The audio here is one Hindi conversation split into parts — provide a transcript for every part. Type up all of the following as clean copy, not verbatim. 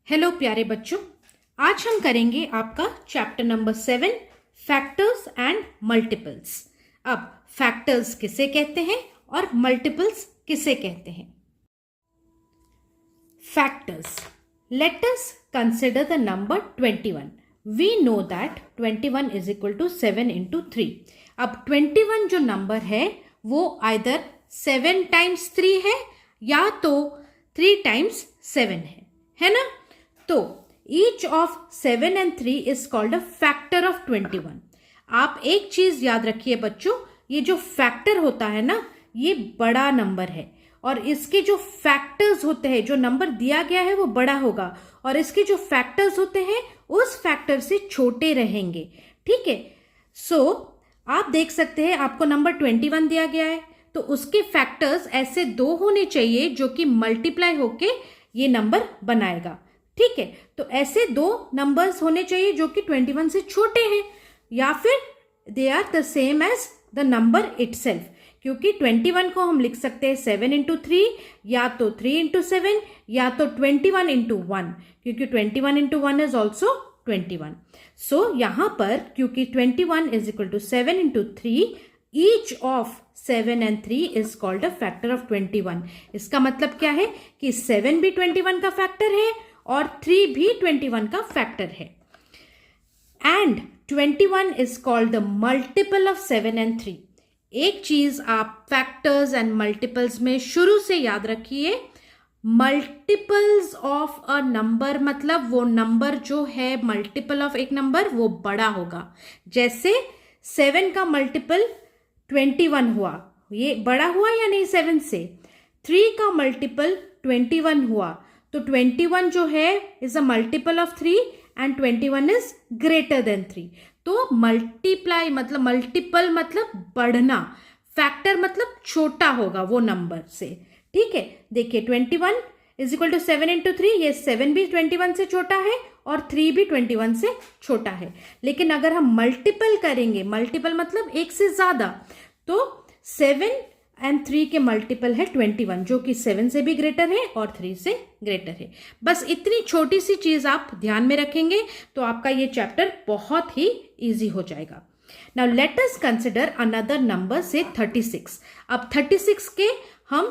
हेलो प्यारे बच्चों, आज हम करेंगे आपका chapter number 7 factors and multiples. अब फैक्टर्स किसे कहते हैं और मल्टीपल्स किसे कहते हैं। Factors, let us consider the number 21। We know that 21 is equal to 7 into 3। अब 21 जो नंबर है वो आइदर 7 टाइम्स 3 है या तो 3 टाइम्स 7 है ना। तो each of 7 and 3 is called a factor of 21। आप एक चीज याद रखिए बच्चों, ये जो फैक्टर होता है ना, ये बड़ा नंबर है और इसके जो फैक्टर्स होते हैं, जो नंबर दिया गया है वो बड़ा होगा और इसके जो फैक्टर्स होते हैं उस फैक्टर से छोटे रहेंगे। ठीक है, सो आप देख सकते हैं आपको नंबर 21 दिया गया है तो उसके फैक्टर्स ऐसे 2 होने चाहिए जो कि मल्टीप्लाई होके ये नंबर बनाएगा। ठीक है, तो ऐसे 2 नंबर्स होने चाहिए जो कि 21 से छोटे हैं या फिर they are the same as the number itself, क्योंकि 21 को हम लिख सकते हैं 7 इंटू 3 या तो 3 इंटू 7 या तो 21 इंटू 1, क्योंकि 21 इंटू 1 इज ऑल्सो 21। सो यहां पर क्योंकि 21 is equal to 7 into 3, each of 7 and 3 is called a factor of 21। इसका मतलब क्या है कि 7 भी 21 का फैक्टर है और 3 भी 21 का फैक्टर है। And 21 is called the multiple of 7 and 3। एक चीज आप फैक्टर्स एंड मल्टीपल्स में शुरू से याद रखिए, मल्टीपल्स ऑफ अ नंबर मतलब वो नंबर जो है मल्टीपल ऑफ एक नंबर वो बड़ा होगा। जैसे 7 का मल्टीपल 21 हुआ, ये बड़ा हुआ या नहीं 7 से। 3 का मल्टीपल 21 हुआ तो 21 जो है is a multiple of 3 and 21 is greater than 3। तो मल्टीप्लाई मतलब मल्टीपल मतलब बढ़ना, फैक्टर मतलब छोटा होगा वो नंबर से। ठीक है, देखिए 21 इज इक्वल टू 7 इंटू 3, ये 7 भी 21 से छोटा है और 3 भी 21 से छोटा है। लेकिन अगर हम मल्टीपल करेंगे, मल्टीपल मतलब एक से ज्यादा, तो 7 and 3 के मल्टीपल है 21 जो कि 7 से भी ग्रेटर है और 3 से ग्रेटर है। बस इतनी छोटी सी चीज आप ध्यान में रखेंगे तो आपका ये चैप्टर बहुत ही इजी हो जाएगा। Now let us consider another number से 36। अब 36 के हम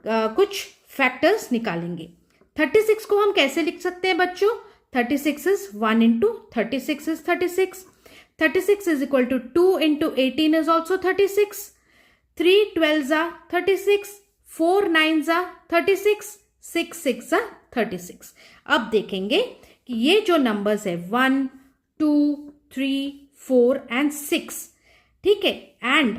कुछ फैक्टर्स निकालेंगे। 36 को हम कैसे लिख सकते हैं बच्चों? 36 is 1 into 36 is 36। 36 is equal to 2 into 18 is also 36। 3 12s are 36, 4 9s are 36, 6 6 are 36। अब देखेंगे कि ये जो नंबर्स है 1 2 3 4 एंड 6, ठीक है, एंड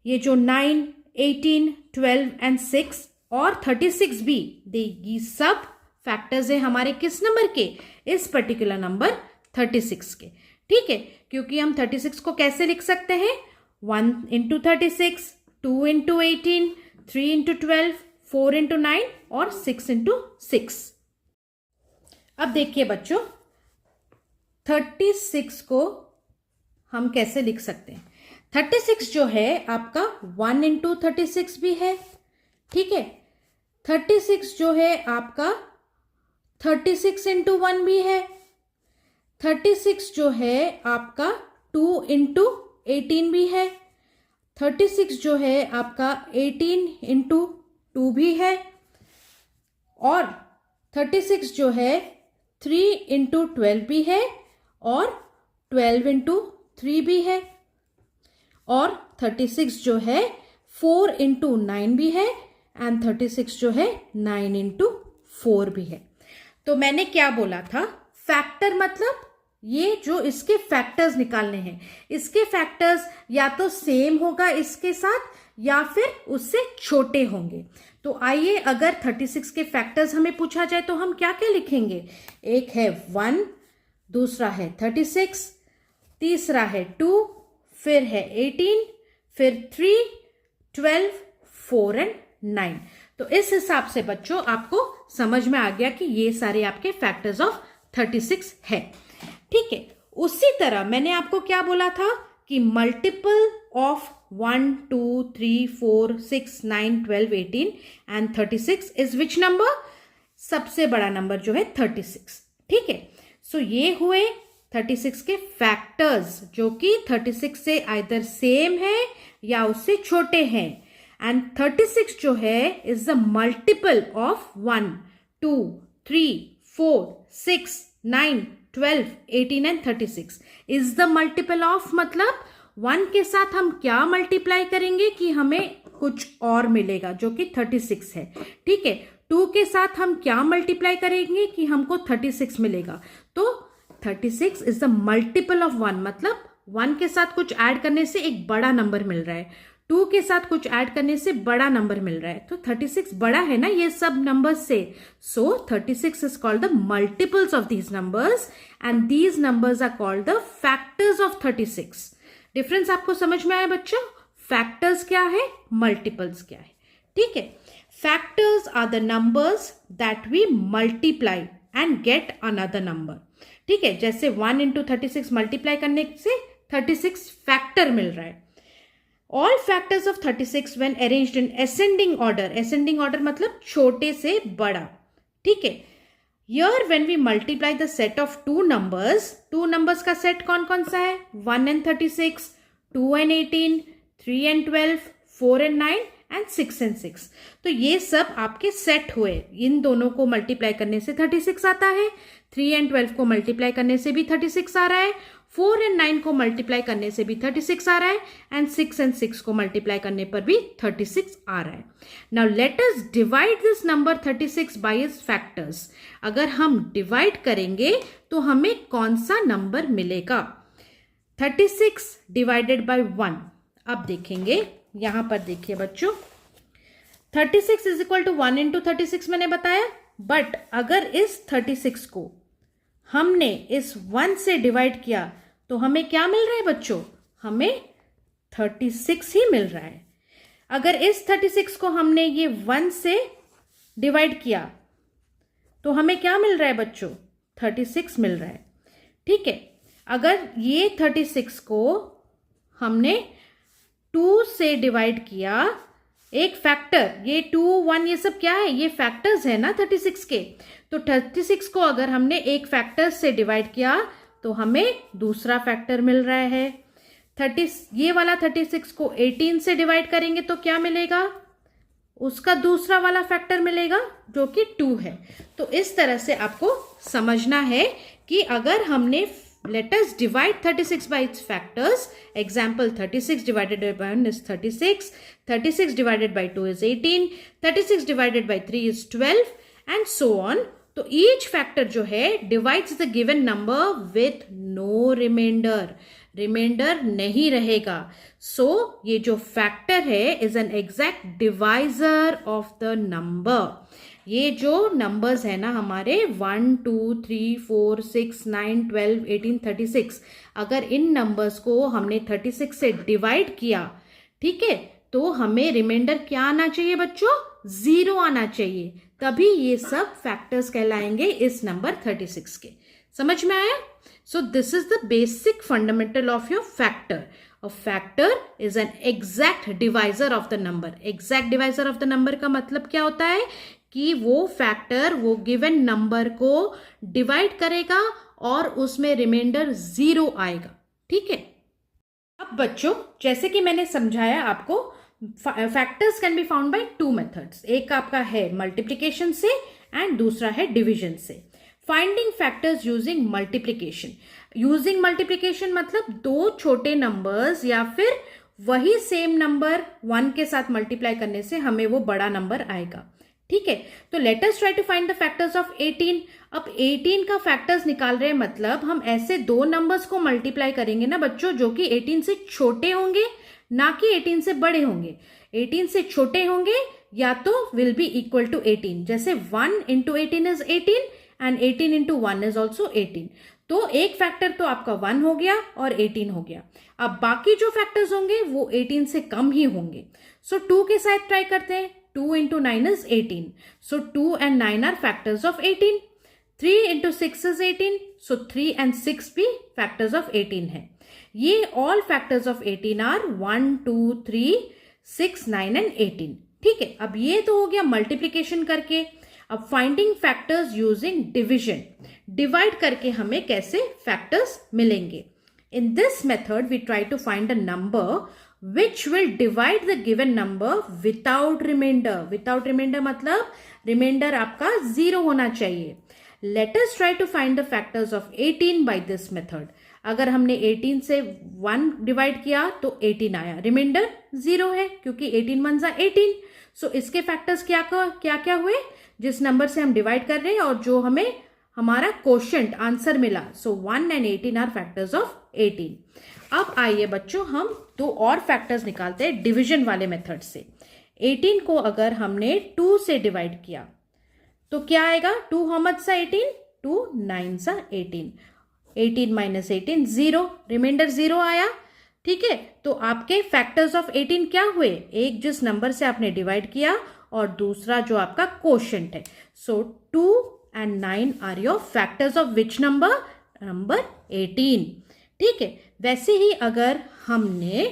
ये जो 9 18 12 एंड 6 और 36 भी, ये सब फैक्टर्स है हमारे किस नंबर के? इस पर्टिकुलर नंबर 36 के। ठीक है, क्योंकि हम 36 को कैसे लिख सकते हैं? 1 इंटू 36, 2 इंटू 18, 3 इंटू 12, 4 इंटू 9 और 6 इंटू 6। अब देखिए बच्चों, 36 को हम कैसे लिख सकते हैं? 36 जो है आपका 1 इंटू 36 भी है। ठीक है, 36 जो है आपका 36 इंटू 1 भी है। 36 जो है आपका 2 इंटू 18 भी है। 36 जो है आपका 18 इंटू 2 भी है और 36 जो है 3 इंटू 12 भी है और 12 इंटू 3 भी है और 36 जो है 4 इंटू 9 भी है एंड 36 जो है 9 इंटू 4 भी है। तो मैंने क्या बोला था? फैक्टर मतलब ये जो इसके फैक्टर्स निकालने हैं, इसके फैक्टर्स या तो सेम होगा इसके साथ या फिर उससे छोटे होंगे। तो आइए, अगर 36 के फैक्टर्स हमें पूछा जाए तो हम क्या क्या लिखेंगे? एक है 1, दूसरा है 36, तीसरा है 2, फिर है 18, फिर 3 12 4 एंड 9। तो इस हिसाब से बच्चों आपको समझ में आ गया कि ये सारे आपके फैक्टर्स ऑफ 36 है। ठीक है, उसी तरह मैंने आपको क्या बोला था कि multiple of 1 2 3 4 6 9 12 18 and 36 is which number? सबसे बड़ा नंबर जो है 36। ठीक है, सो ये हुए 36 के फैक्टर्स जो कि 36 से आइदर सेम है या उससे छोटे हैं। एंड 36 जो है is the multiple of 1, 2, 3, 4, 6, 9, 12, 18 and 36 is the multiple of, मतलब 1 के साथ हम क्या मल्टीप्लाई करेंगे कि हमें कुछ और मिलेगा जो कि 36 है। ठीक है, 2 के साथ हम क्या मल्टीप्लाई करेंगे कि हमको 36 मिलेगा। तो 36 इज द मल्टीपल ऑफ 1, मतलब 1 के साथ कुछ ऐड करने से एक बड़ा नंबर मिल रहा है, 2 के साथ कुछ ऐड करने से बड़ा नंबर मिल रहा है। तो 36 बड़ा है ना ये सब नंबर्स से। So 36 is called the multiples of these numbers and these numbers are called the factors of 36। Difference आपको समझ में आया बच्चों? फैक्टर्स क्या है, मल्टीपल्स क्या है। ठीक है, factors are the numbers that we multiply and get another number. ठीक है, जैसे 1 इंटू 36 मल्टीप्लाई करने से 36 फैक्टर मिल रहा है। All factors of 36 when arranged in ascending order, ascending order मतलब छोटे से बड़ा। ठीक है, Here when we multiply the set of two numbers का सेट कौन कौन सा है? 1 and 36, 2 and 18, 3 and 12, 4 and 9 and 6 and 6। तो ये सब आपके सेट हुए। इन दोनों को मल्टीप्लाई करने से 36 आता है, 3 and 12 को मल्टीप्लाई करने से भी 36 आ रहा है, 4 and 9 को मल्टीप्लाई करने से भी 36 आ रहा है एंड 6 and 6 को मल्टीप्लाई करने पर भी 36 आ रहा है। Now let us divide this number 36 bye it's factors. अगर हम डिवाइड करेंगे तो हमें कौन सा नंबर मिलेगा? 36 डिवाइडेड बाय 1। अब देखेंगे, यहां पर देखिए बच्चों, 36 इज इक्वल टू 1 इंटू 36 मैंने बताया, बट अगर इस 36 को हमने इस 1 से डिवाइड किया तो हमें क्या मिल रहा है बच्चों? हमें 36 ही मिल रहा है। अगर इस 36 को हमने ये 1 से डिवाइड किया तो हमें क्या मिल रहा है बच्चों? 36 मिल रहा है। ठीक है, अगर ये 36 को हमने 2 से डिवाइड किया, एक फैक्टर, ये 2, 1 ये सब क्या है? ये फैक्टर्स है ना 36 के। तो 36 को अगर हमने एक फैक्टर से डिवाइड किया तो हमें दूसरा फैक्टर मिल रहा है। ये वाला 36 को 18 से डिवाइड करेंगे तो क्या मिलेगा? उसका दूसरा वाला फैक्टर मिलेगा जो कि 2 है। तो इस तरह से आपको समझना है कि अगर हमने let us divide 36 by its factors. Example, 36 divided by 1 is 36, 36 divided by 2 is 18, 36 divided by 3 is 12 and so on. तो each factor जो है divides the given number with no remainder. Remainder नहीं रहेगा। सो ये जो फैक्टर है is an exact divisor of the number. ये जो नंबर्स है ना हमारे 1, 2, 3, 4, 6, 9, 12, 18, 36, अगर इन नंबर्स को हमने 36 से डिवाइड किया, ठीक है, तो हमें रिमाइंडर क्या आना चाहिए बच्चों? 0 आना चाहिए। तभी ये सब फैक्टर्स कहलाएंगे इस नंबर 36 के। समझ में आया? So this is the basic fundamental of your factor. A factor is an exact divisor of the number. Exact divisor of the number का मतलब क्या होता है कि वो फैक्टर वो गिवन नंबर को डिवाइड करेगा और उसमें रिमाइंडर 0 आएगा। ठीक है, अब बच्चों जैसे कि मैंने समझाया आपको, factors can be found by 2 methods. एक आपका है मल्टीप्लिकेशन से एंड दूसरा है डिवीजन से। Finding factors using multiplication. Using multiplication मतलब 2 छोटे नंबर्स या फिर वही सेम नंबर 1 के साथ मल्टीप्लाई करने से हमें वो बड़ा नंबर आएगा। ठीक है, तो let us try to find the factors of 18। अब 18 का फैक्टर्स निकाल रहे हैं, मतलब हम ऐसे 2 नंबर्स को मल्टीप्लाई करेंगे ना बच्चों जो कि 18 से छोटे होंगे, ना कि 18 से बड़े होंगे। 18 से छोटे होंगे या तो विल बी इक्वल टू 18, जैसे 1 into 18 is 18 and 18 into 1 is also 18। तो एक फैक्टर तो आपका 1 हो गया और 18 हो गया। अब बाकी जो फैक्टर्स होंगे वो 18 से कम ही होंगे। सो 2 के साथ ट्राई करते हैं। 2 into 9 is 18, so 2 and 9 are factors of 18। 3 into 6 is 18, so 3 and 6 भी फैक्टर्स ऑफ 18 है। ये all factors of 18 are 1, 2, 3, 6, 9 and 18। ठीक है, अब ये तो हो गया मल्टीप्लीकेशन करके। अब finding factors using division, divide करके हमें कैसे फैक्टर्स मिलेंगे. In this method we try to find a number which will divide the given number without remainder. Without remainder मतलब remainder आपका 0 होना चाहिए. Let us try to find the factors of 18 by this method. अगर हमने 18 से 1 डिवाइड किया तो 18 आया, रिमाइंडर 0 है क्योंकि 18 1 जा 18. सो इसके फैक्टर्स क्या क्या हुए, जिस नंबर से हम डिवाइड कर रहे हैं और जो हमें हमारा क्वोशिएंट आंसर मिला. सो 1 and 18 आर फैक्टर्स ऑफ 18. अब आइए बच्चों हम दो और फैक्टर्स निकालते हैं डिवीजन वाले मेथड से. 18 को अगर हमने 2 से डिवाइड किया तो क्या आएगा, 2 how much सा 18, 2 9 सा 18, 18 minus 18 0, रिमाइंडर 0 आया. ठीक है, तो आपके फैक्टर्स ऑफ 18 क्या हुए, एक जिस नंबर से आपने डिवाइड किया और दूसरा जो आपका क्वोशिएंट है. So 2 and 9 are your factors of which number, number 18. ठीक है, वैसे ही अगर हमने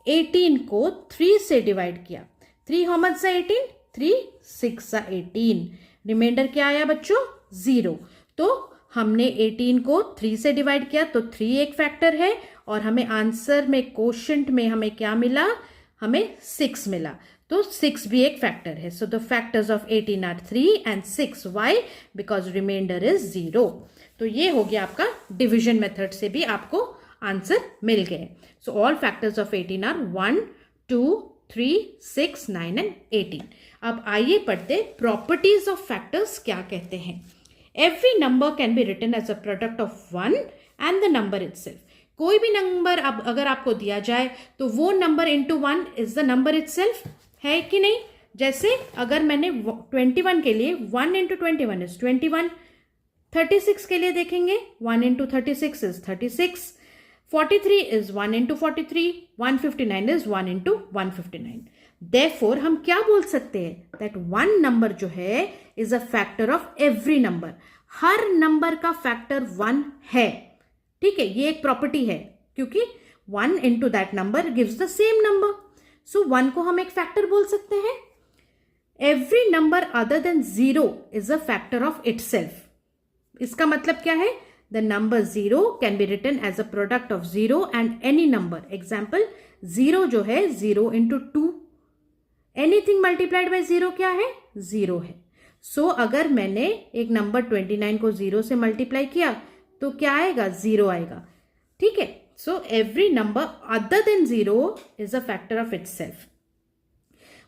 18 को 3 से डिवाइड किया, 3 how much सा 18, 3 6 सा 18, रिमाइंडर क्या आया बच्चों 0. तो हमने 18 को 3 से डिवाइड किया तो 3 एक फैक्टर है और हमें आंसर में क्वोशिएंट में हमें क्या मिला, हमें 6 मिला. तो 6 भी एक फैक्टर है. So the factors of 18 are 3 and 6. Why, because remainder is 0. तो ये हो गया आपका डिविजन मेथड से भी आपको आंसर मिल गए. So all factors of 18 are 1 2 3 6 9 and 18. अब आइए पढ़ते प्रॉपर्टीज ऑफ फैक्टर्स क्या कहते हैं. Every number can be written as a product of 1 and the number itself. कोई भी नंबर अब अगर आपको दिया जाए तो वो number into 1 is the number itself, है कि नहीं. जैसे अगर मैंने 21 के लिए 1 इंटू 21 इज 21, 36 के लिए देखेंगे 1 into 36 is 36, 43 is 1 into 43, 159 is 1 into 159. Therefore हम क्या बोल सकते हैं, दैट वन नंबर जो है is a factor of every number. Her number का फैक्टर 1 है. ठीक है, ये एक प्रॉपर्टी है क्योंकि 1 into that number gives the same number. So 1 को हम एक फैक्टर बोल सकते हैं. Every number other than 0 is a factor of itself. इसका मतलब क्या है, the number 0 can be written as a product of 0 and any number. Example 0 जो है 0 इंटू 2, एनीथिंग मल्टीप्लाइड बाई 0 क्या है, 0 है. सो अगर मैंने एक नंबर 29 को 0 से मल्टीप्लाई किया तो क्या आएगा, 0 आएगा. ठीक है, so every number other than 0 is a factor of itself.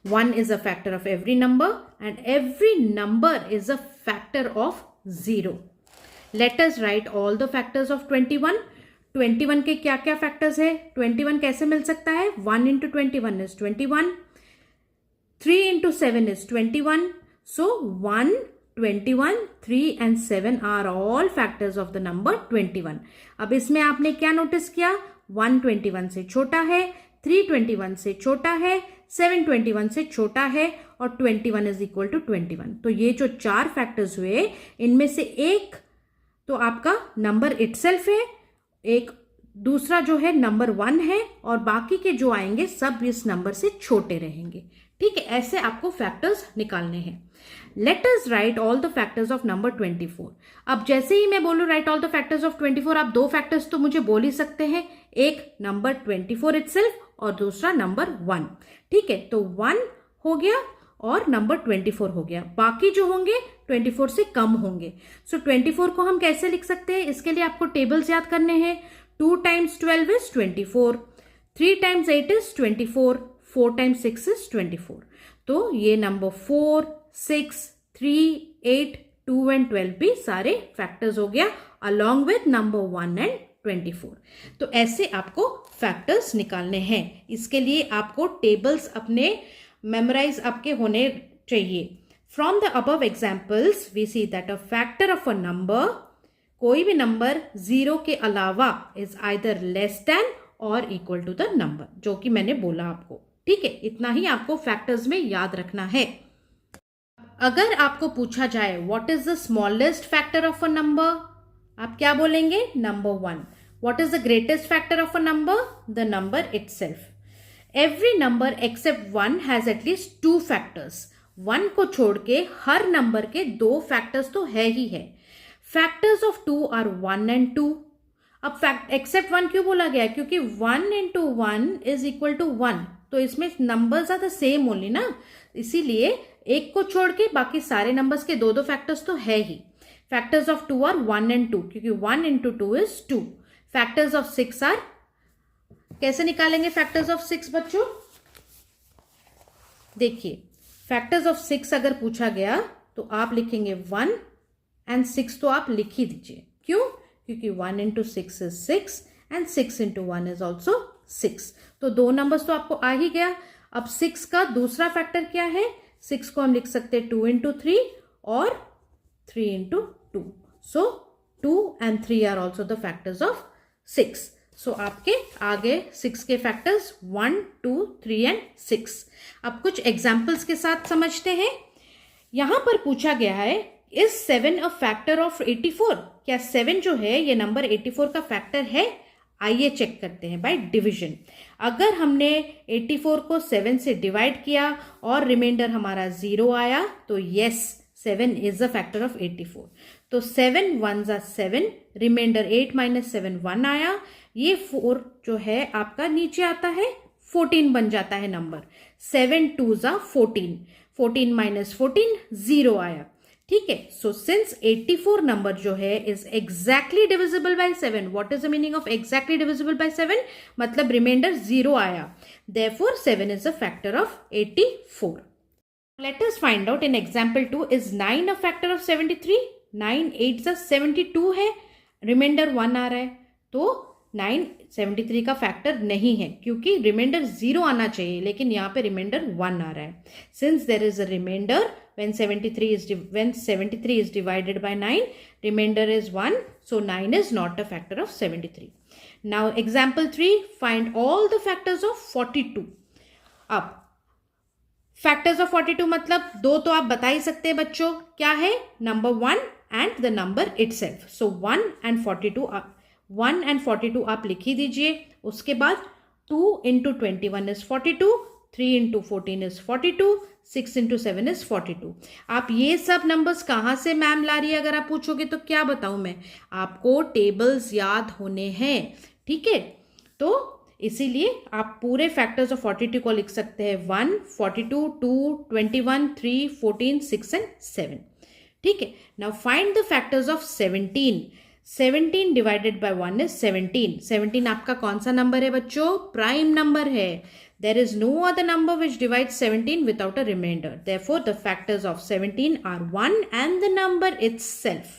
1 is a factor of every number and every number is a factor of 0. Let us write all the factors of 21. 21 के क्या क्या फैक्टर्स है, 21 कैसे मिल सकता है, 1 into 21 is 21, 3 into 7 is 21. So 1, 21, 3 and 7 are all factors of the number 21. अब इसमें आपने क्या नोटिस किया, 1 21 से छोटा है, 3 21 से छोटा है, 7 21 से छोटा है और 21 इज इक्वल टू 21. तो ये जो 4 फैक्टर्स हुए इनमें से एक तो आपका नंबर इटसेल्फ है, एक दूसरा जो है नंबर 1 है और बाकी के जो आएंगे सब इस नंबर से छोटे रहेंगे. ठीक है, ऐसे आपको फैक्टर्स निकालने हैं. Let us right all the factors of number 24. अब जैसे ही मैं बोलूं right all the factors of 24, आप दो फैक्टर्स तो मुझे बोल ही सकते हैं, एक नंबर 24 इटसेल्फ और दूसरा नंबर 1. ठीक है, तो 1 हो गया और नंबर 24 हो गया, बाकी जो होंगे 24 से कम होंगे. सो 24 को हम कैसे लिख सकते हैं, इसके लिए आपको टेबल्स याद करने हैं. 2 times 12 is 24, 3 times 8 is 24, 4 times 6 is 24. तो ये नंबर 4, 6, 3, 8, 2 and 12 भी सारे फैक्टर्स हो गया अलॉन्ग विथ नंबर 1 and 24. तो ऐसे आपको फैक्टर्स निकालने हैं. इसके लिए आपको टेबल्स अपने मेमोराइज आपके होने चाहिए. From the above examples we see that a factor of a number, कोई भी नंबर 0 के अलावा इज आइदर लेस देन और इक्वल टू द नंबर, जो कि मैंने बोला आपको. ठीक है, इतना ही आपको फैक्टर्स में याद रखना है. अगर आपको पूछा जाए what is the smallest factor of a number, आप क्या बोलेंगे, number 1. What is the greatest factor of a number, the number itself. Every number except 1 has at least 2 factors. 1 को छोड़ के हर नंबर के 2 फैक्टर्स तो है ही है. Factors of 2 are 1 and 2. अब फैक्ट एक्सेप्ट 1 क्यों बोला गया? क्योंकि 1 into 1 is equal to 1. तो इसमें numbers are the same only ना, इसीलिए एक को छोड़ के बाकी सारे नंबर्स के 2 फैक्टर्स तो है ही. फैक्टर्स ऑफ 2 आर 1 and 2, क्योंकि 1 into 2 is 2. Factors of 6 are, कैसे निकालेंगे फैक्टर्स ऑफ 6 बच्चों? देखिए, फैक्टर्स ऑफ 6 अगर पूछा गया तो आप लिखेंगे 1 and 6 तो आप लिख ही दीजिए. क्यों? क्योंकि 1 into 6 is 6 and 6 into 1 is also 6. तो 2 नंबर्स तो आपको आ ही गया. अब 6 का दूसरा फैक्टर क्या है? 6 को हम लिख सकते हैं 2 into 3 और 3 into 2. So 2 and 3 are also the factors of 6. So आपके आगे 6 के फैक्टर्स 1, 2, 3 and 6. अब कुछ एग्जाम्पल्स के साथ समझते हैं. यहां पर पूछा गया है, इज 7 अ फैक्टर ऑफ 84? क्या 7 जो है ये नंबर 84 का फैक्टर है? आइए चेक करते हैं बाय डिवीजन. अगर हमने 84 को 7 से डिवाइड किया और रिमाइंडर हमारा 0 आया तो yes, 7 is a factor of 84. तो 7 1s are 7, रिमाइंडर 8 minus 7 1 आया. ये 4 जो है आपका नीचे आता है, 14 बन जाता है नंबर. 7 2s are 14, 14 minus 14 0 आया. ठीक है. सो सिंस 84 नंबर जो है is exactly divisible by 7. What is the meaning of exactly divisible by 7? मतलब रिमाइंडर 0 आया. Therefore 7 is a factor of 84. Let us find out in example 2, is 9 a factor of 73? 9 8s are 72 है, रिमाइंडर 1 आ रहा है, तो 9 73 का फैक्टर नहीं है क्योंकि रिमाइंडर 0 आना चाहिए, लेकिन यहाँ पे रिमाइंडर 1 आ रहा है. Since there is a remainder when 73 is divided by 9, remainder is 1, so 9 is not a factor of 73. Now example 3, find all the factors of 42. अब फैक्टर्स ऑफ 42 मतलब 2 तो आप बता ही सकते हैं बच्चों, क्या है? Number 1 and the number itself. So 1 and 42 आप लिख ही दीजिए. उसके बाद 2 into 21 is 42, 3 into 14 is 42, 6 into 7 is 42. आप ये सब नंबर्स कहाँ से मैम ला रही है अगर आप पूछोगे तो क्या बताऊं मैं? आपको टेबल्स याद होने हैं. ठीक है, तो इसीलिए आप पूरे फैक्टर्स ऑफ 42 को लिख सकते हैं 1, 42, 2, 21, 3, 14, 6 and 7. ठीक है. Now find the factors of 17. 17 divided by 1 is 17. 17 आपका कौन सा नंबर है बच्चों? प्राइम नंबर है. There is no other number which divides 17 without a remainder. Therefore, the factors of 17 are 1 and the number itself.